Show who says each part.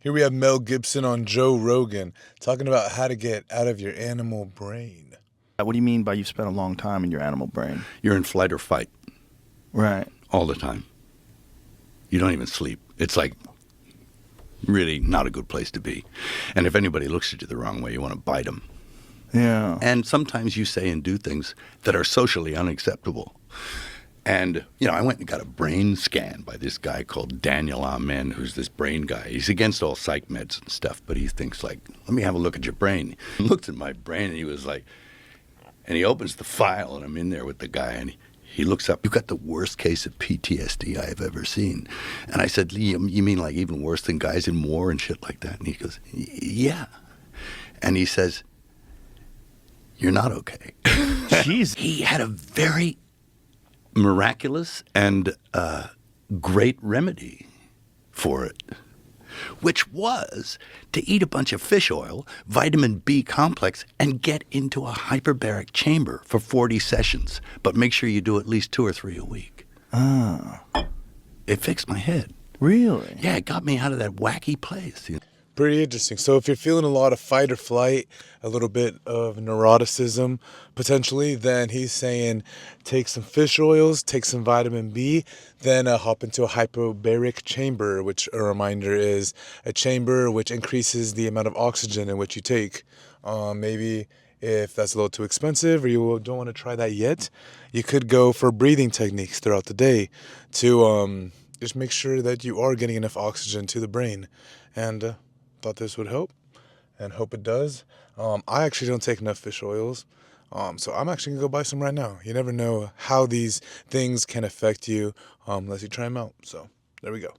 Speaker 1: Here we have Mel Gibson on Joe Rogan talking about how to get out of your animal brain.
Speaker 2: What do you mean by you've spent a long time in your animal brain?
Speaker 3: You're in flight or fight
Speaker 2: Right.
Speaker 3: all the time. You don't even sleep. It's like really not a good place to be. And if anybody looks at you the wrong way, you want to bite them.
Speaker 2: Yeah.
Speaker 3: And sometimes you say and do things that are socially unacceptable. And, I went and got a brain scan by this guy called Daniel Amen, who's this brain guy. He's against all psych meds and stuff, but he thinks like, let me have a look at your brain. He looked at my brain and he was like, and he opens the file and I'm in there with the guy and he looks up, you've got the worst case of PTSD I've ever seen. And I said, you mean like even worse than guys in war and shit like that? And he goes, yeah. And he says, you're not okay.
Speaker 2: Jeez.
Speaker 3: He had a very miraculous and great remedy for it, which was to eat a bunch of fish oil, vitamin B complex, and get into a hyperbaric chamber for 40 sessions. But make sure you do at least 2 or 3 a week.
Speaker 2: Oh.
Speaker 3: It fixed my head.
Speaker 2: Really?
Speaker 3: Yeah, it got me out of that wacky place.
Speaker 1: Pretty interesting. So if you're feeling a lot of fight or flight, a little bit of neuroticism potentially, then he's saying take some fish oils, take some vitamin B, then hop into a hyperbaric chamber, which a reminder is a chamber which increases the amount of oxygen in which you take. Maybe if that's a little too expensive or you don't want to try that yet, you could go for breathing techniques throughout the day to just make sure that you are getting enough oxygen to the brain. And thought this would help and hope it does. I actually don't take enough fish oils, so I'm actually gonna go buy some right now. You never know how these things can affect you unless you try them out. So there we go.